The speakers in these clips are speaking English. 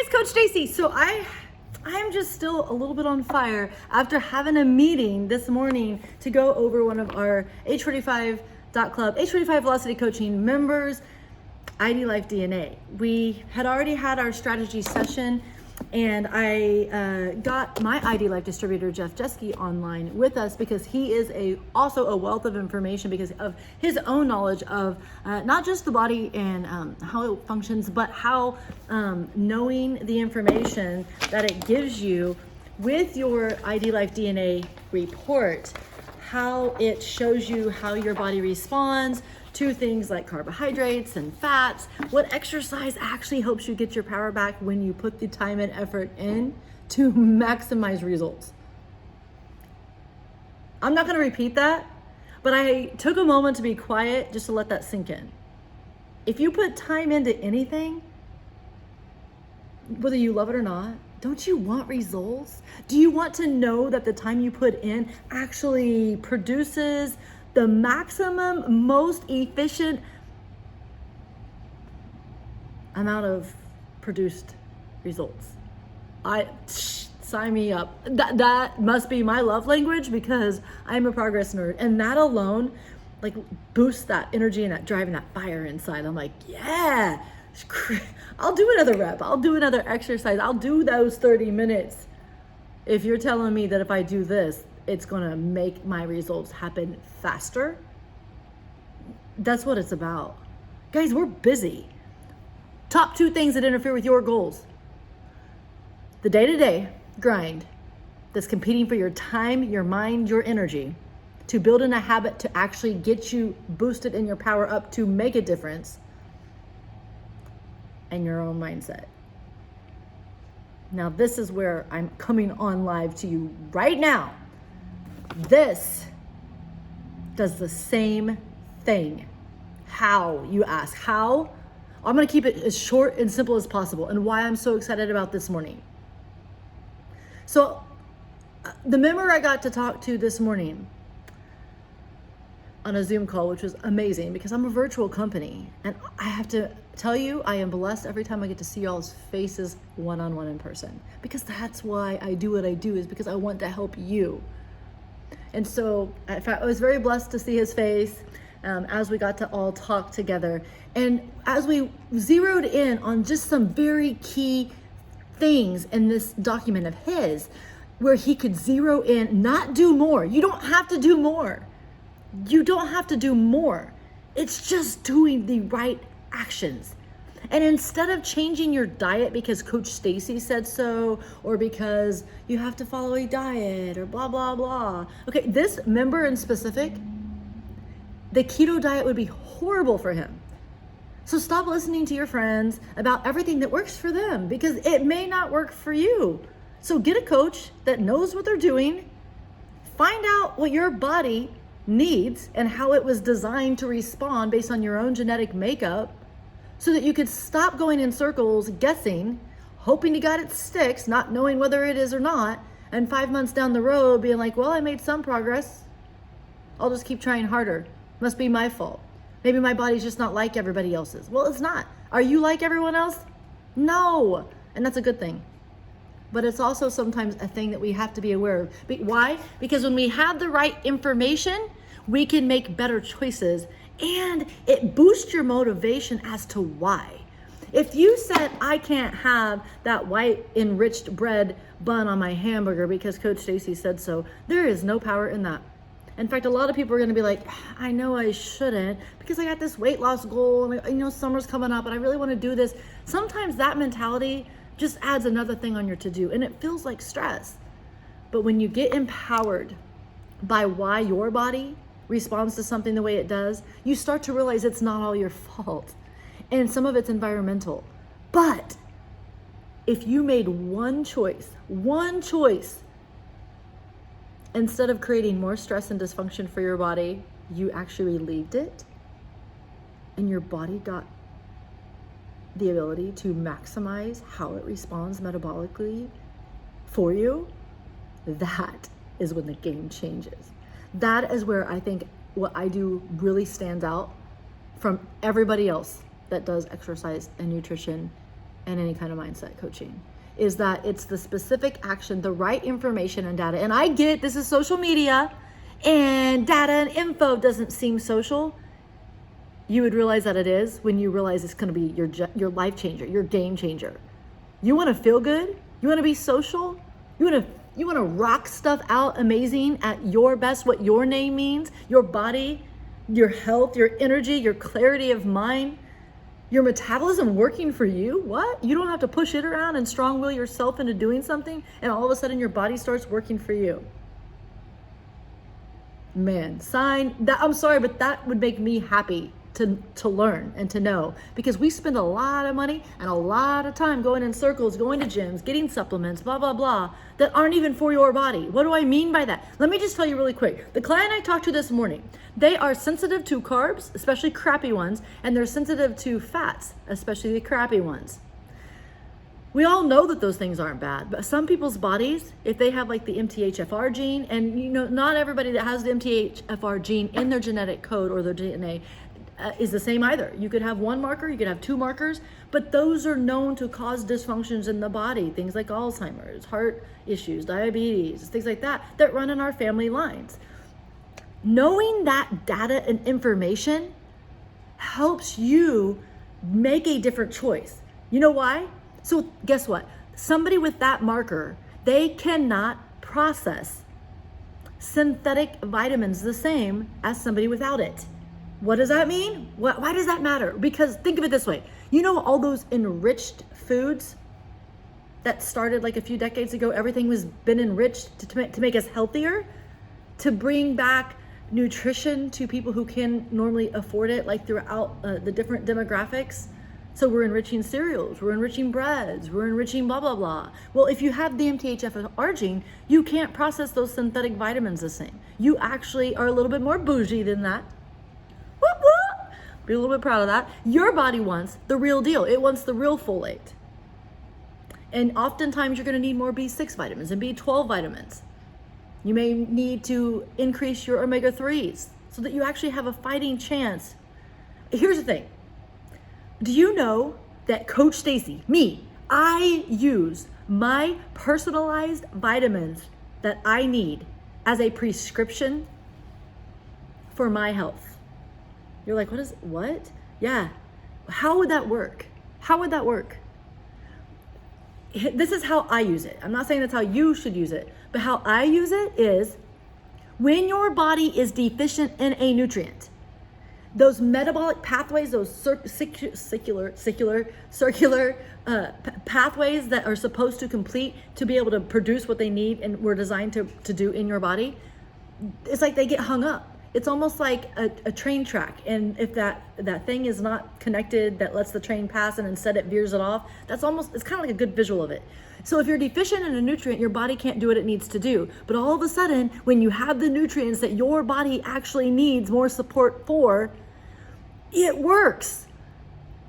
Hey guys, Coach Stacy. So I'm just still a little bit on fire after having a meeting this morning to go over one of our H45.club, H45 Velocity Coaching members, IDLife DNA. We had already had our strategy session, and I got my IDLife distributor, Jeff Jeske, online with us because he is also a wealth of information because of his own knowledge of not just the body and how it functions, but how knowing the information that it gives you with your IDLife DNA report, how it shows you how your body responds to things like carbohydrates and fats, what exercise actually helps you get your power back when you put the time and effort in to maximize results. I'm not gonna repeat that, but I took a moment to be quiet just to let that sink in. If you put time into anything, whether you love it or not, don't you want results? Do you want to know that the time you put in actually produces the maximum, most efficient amount of produced results? Sign me up. That must be my love language because I'm a progress nerd, and that alone like boosts that energy and that drive and that fire inside. I'm like, yeah, I'll do another rep. I'll do another exercise. I'll do those 30 minutes. If you're telling me that if I do this, it's gonna make my results happen faster, that's what it's about. Guys, we're busy. Top 2 things that interfere with your goals: the day-to-day grind that's competing for your time, your mind, your energy to build in a habit to actually get you boosted in your power up to make a difference, and your own mindset. Now, this is where I'm coming on live to you right now. This does the same thing. How, you ask? How? I'm gonna keep it as short and simple as possible, and why I'm so excited about this morning. So, the member I got to talk to this morning on a Zoom call, which was amazing because I'm a virtual company, and I have to tell you, I am blessed every time I get to see y'all's faces one-on-one in person, because that's why I do what I do, is because I want to help you. And so I was very blessed to see his face as we got to all talk together. And as we zeroed in on just some very key things in this document of his, where he could zero in, not do more. You don't have to do more. You don't have to do more. It's just doing the right actions. And instead of changing your diet because Coach Stacy said so, or because you have to follow a diet, or blah, blah, blah. Okay, this member in specific, the keto diet would be horrible for him. So stop listening to your friends about everything that works for them, because it may not work for you. So get a coach that knows what they're doing. Find out what your body needs and how it was designed to respond based on your own genetic makeup, so that you could stop going in circles, guessing, hoping to God it sticks, not knowing whether it is or not, and 5 months down the road being like, well, I made some progress. I'll just keep trying harder. Must be my fault. Maybe my body's just not like everybody else's. Well, it's not. Are you like everyone else? No. And that's a good thing. But it's also sometimes a thing that we have to be aware of. Why? Because when we have the right information, we can make better choices, and it boosts your motivation as to why. If you said, I can't have that white enriched bread bun on my hamburger because Coach Stacy said so, there is no power in that. In fact, a lot of people are gonna be like, I know I shouldn't because I got this weight loss goal, and summer's coming up and I really wanna do this. Sometimes that mentality just adds another thing on your to-do, and it feels like stress. But when you get empowered by why your body responds to something the way it does, you start to realize it's not all your fault, and some of it's environmental. But if you made one choice, instead of creating more stress and dysfunction for your body, you actually relieved it, and your body got the ability to maximize how it responds metabolically for you, that is when the game changes. That is where I think what I do really stands out from everybody else that does exercise and nutrition and any kind of mindset coaching is that it's the specific action, the right information and data. And I get this is social media and data and info doesn't seem social. You would realize that it is when you realize it's going to be your life changer, your game changer. You want to feel good? You want to be social? You want to rock stuff out amazing at your best, what your name means, your body, your health, your energy, your clarity of mind, your metabolism working for you? What? You don't have to push it around and strong will yourself into doing something and all of a sudden your body starts working for you. Man, sign that. I'm sorry, but that would make me happy to learn and to know, because we spend a lot of money and a lot of time going in circles, going to gyms, getting supplements, blah, blah, blah, that aren't even for your body. What do I mean by that? Let me just tell you really quick. The client I talked to this morning, they are sensitive to carbs, especially crappy ones, and they're sensitive to fats, especially the crappy ones. We all know that those things aren't bad, but some people's bodies, if they have like the MTHFR gene, and you know, not everybody that has the MTHFR gene in their genetic code or their DNA is the same either. You could have one marker, you could have two markers, but those are known to cause dysfunctions in the body, things like Alzheimer's, heart issues, diabetes, things like that run in our family lines. Knowing that data and information helps you make a different choice. You know why? So guess what? Somebody with that marker, they cannot process synthetic vitamins the same as somebody without it. What does that mean? Why does that matter? Because think of it this way. You know all those enriched foods that started like a few decades ago? Everything was been enriched to make us healthier, to bring back nutrition to people who can normally afford it, like throughout the different demographics. So we're enriching cereals, we're enriching breads, we're enriching blah, blah, blah. Well, if you have the MTHFR gene, you can't process those synthetic vitamins the same. You actually are a little bit more bougie than that. Whoop, whoop. Be a little bit proud of that. Your body wants the real deal. It wants the real folate. And oftentimes you're gonna need more B6 vitamins and B12 vitamins. You may need to increase your omega-3s so that you actually have a fighting chance. Here's the thing. Do you know that Coach Stacy, I use my personalized vitamins that I need as a prescription for my health? You're like, what? Yeah. How would that work? How would that work? This is how I use it. I'm not saying that's how you should use it, but how I use it is when your body is deficient in a nutrient, those metabolic pathways, those circular pathways that are supposed to complete to be able to produce what they need and were designed to do in your body, it's like they get hung up. It's almost like a train track. And if that thing is not connected, that lets the train pass and instead it veers it off, it's kind of like a good visual of it. So if you're deficient in a nutrient, your body can't do what it needs to do. But all of a sudden, when you have the nutrients that your body actually needs more support for, it works.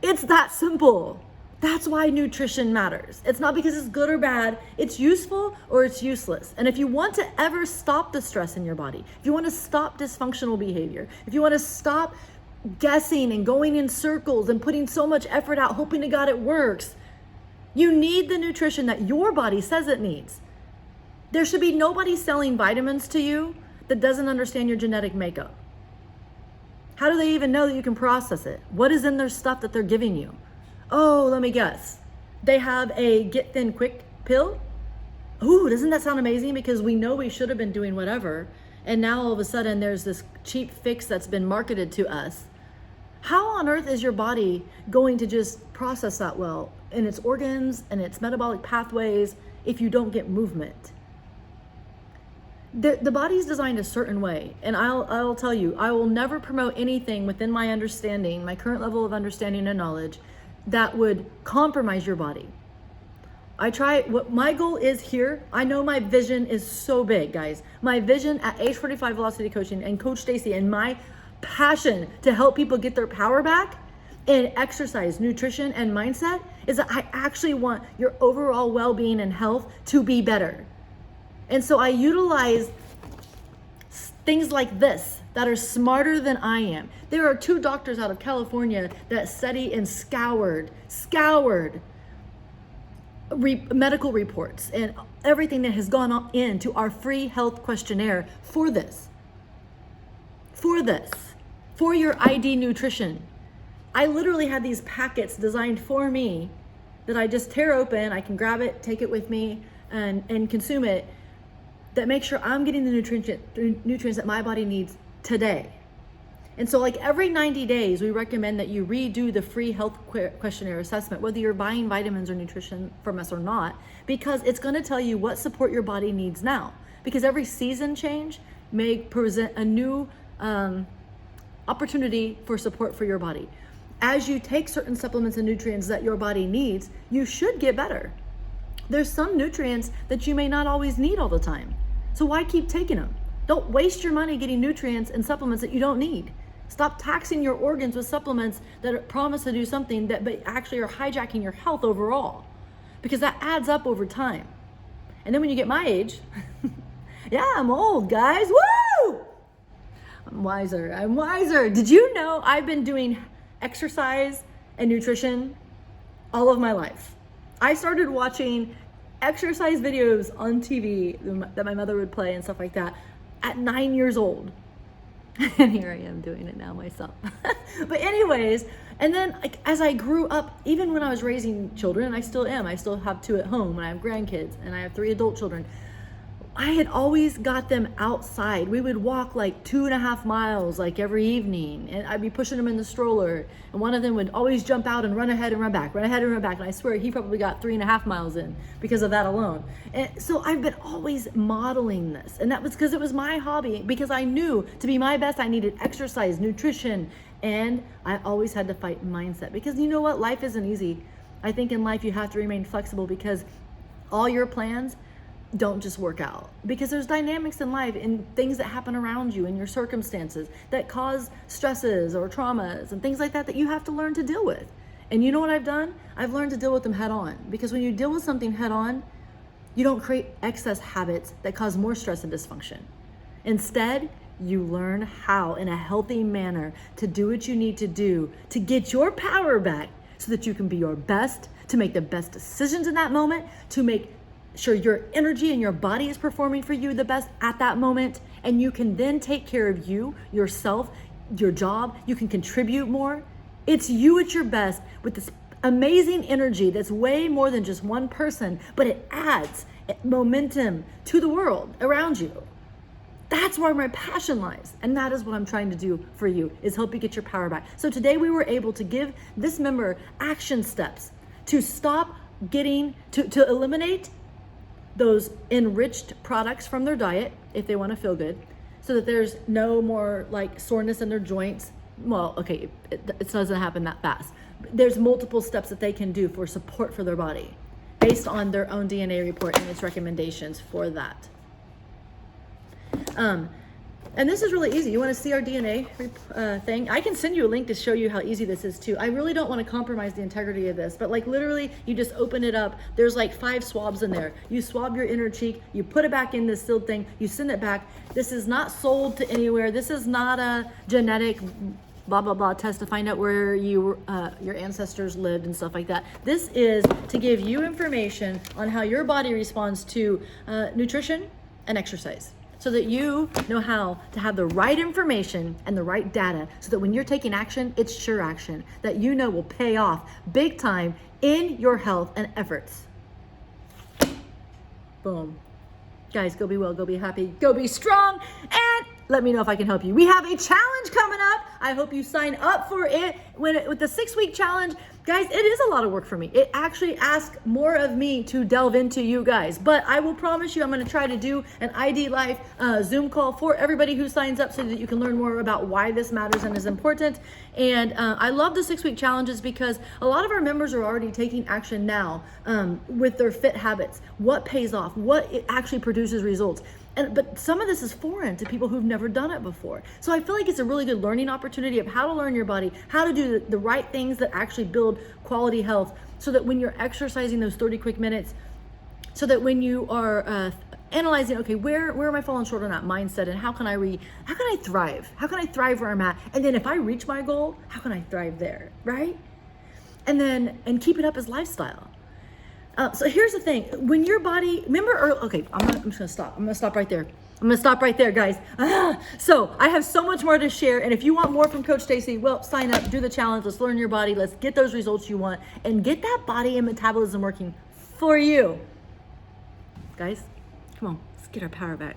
It's that simple. That's why nutrition matters. It's not because it's good or bad. It's useful or it's useless. And if you want to ever stop the stress in your body, if you want to stop dysfunctional behavior, if you want to stop guessing and going in circles and putting so much effort out, hoping to God it works, you need the nutrition that your body says it needs. There should be nobody selling vitamins to you that doesn't understand your genetic makeup. How do they even know that you can process it? What is in their stuff that they're giving you? Oh, let me guess. They have a get thin quick pill. Ooh, doesn't that sound amazing? Because we know we should have been doing whatever. And now all of a sudden there's this cheap fix that's been marketed to us. How on earth is your body going to just process that well in its organs and its metabolic pathways if you don't get movement? The body's designed a certain way, and I'll tell you, I will never promote anything within my understanding, my current level of understanding and knowledge, that would compromise your body. What my goal is here, I know my vision is so big, guys. My vision at Age 45 Velocity Coaching and Coach Stacy and my passion to help people get their power back in exercise, nutrition, and mindset is that I actually want your overall well-being and health to be better. And so I utilize things like this that are smarter than I am. There are 2 doctors out of California that study and scoured medical reports and everything that has gone on into our free health questionnaire for this, for your ID nutrition. I literally had these packets designed for me that I just tear open. I can grab it, take it with me, and consume it, that make sure I'm getting the nutrients that my body needs today. And so like every 90 days, we recommend that you redo the free health questionnaire assessment, whether you're buying vitamins or nutrition from us or not, because it's going to tell you what support your body needs now. Because every season change may present a new opportunity for support for your body. As you take certain supplements and nutrients that your body needs, you should get better. There's some nutrients that you may not always need all the time. So why keep taking them? Don't waste your money getting nutrients and supplements that you don't need. Stop taxing your organs with supplements that promise to do something that but actually are hijacking your health overall, because that adds up over time. And then when you get my age, yeah, I'm old, guys. Woo! I'm wiser. Did you know I've been doing exercise and nutrition all of my life? I started watching exercise videos on TV that my mother would play and stuff like that at 9 years old. And here I am doing it now myself. But anyways, and then like, as I grew up, even when I was raising children, and I still am, I still have 2 at home, and I have grandkids, and I have 3 adult children, I had always got them outside. We would walk like 2.5 miles like every evening, and I'd be pushing them in the stroller, and one of them would always jump out and run ahead and run back, and I swear he probably got 3.5 miles in because of that alone. And so I've been always modeling this, and that was because it was my hobby, because I knew to be my best I needed exercise, nutrition, and I always had to fight mindset, because you know what, life isn't easy. I think in life you have to remain flexible, because all your plans don't just work out, because there's dynamics in life and things that happen around you and your circumstances that cause stresses or traumas and things like that that you have to learn to deal with. And you know what I've done? I've learned to deal with them head on, because when you deal with something head on, you don't create excess habits that cause more stress and dysfunction. Instead, you learn how in a healthy manner to do what you need to do to get your power back, so that you can be your best, to make the best decisions in that moment, to make sure your energy and your body is performing for you the best at that moment, and you can then take care of you, yourself, your job. You can contribute more. It's you at your best with this amazing energy that's way more than just one person, but it adds momentum to the world around you. That's where my passion lies, and that is what I'm trying to do for you, is help you get your power back. So today we were able to give this member action steps to stop getting, to eliminate those enriched products from their diet if they want to feel good, so that there's no more like soreness in their joints. Well, okay, it doesn't happen that fast. There's multiple steps that they can do for support for their body based on their own DNA report and its recommendations for that. And this is really easy. You want to see our DNA thing? I can send you a link to show you how easy this is too. I really don't want to compromise the integrity of this, but like literally you just open it up. There's like 5 swabs in there. You swab your inner cheek, you put it back in this sealed thing, you send it back. This is not sold to anywhere. This is not a genetic blah, blah, blah test to find out where your ancestors lived and stuff like that. This is to give you information on how your body responds to nutrition and exercise, so that you know how to have the right information and the right data, so that when you're taking action, it's sure action that you know will pay off big time in your health and efforts. Boom. Guys, go be well, go be happy, go be strong, and let me know if I can help you. We have a challenge coming up. I hope you sign up for it. With the 6-week challenge, guys, it is a lot of work for me. It actually asks more of me to delve into you guys, but I will promise you I'm going to try to do an IDLife Zoom call for everybody who signs up, so that you can learn more about why this matters and is important. And I love the 6-week challenges, because a lot of our members are already taking action now with their fit habits, what pays off, what it actually produces results. But some of this is foreign to people who've never done it before. So I feel like it's a really good learning opportunity of how to learn your body, how to do the right things that actually build quality health, so that when you're exercising those 30 quick minutes, so that when you are analyzing, okay, where am I falling short on that mindset, and how can I thrive? How can I thrive where I'm at? And then if I reach my goal, how can I thrive there, right? And keep it up as lifestyle. So here's the thing. When your body, remember, okay, I'm just gonna stop. I'm gonna stop right there. I'm gonna stop right there, guys. So I have so much more to share. And if you want more from Coach Stacy, well, sign up, do the challenge. Let's learn your body. Let's get those results you want and get that body and metabolism working for you. Guys, come on, let's get our power back.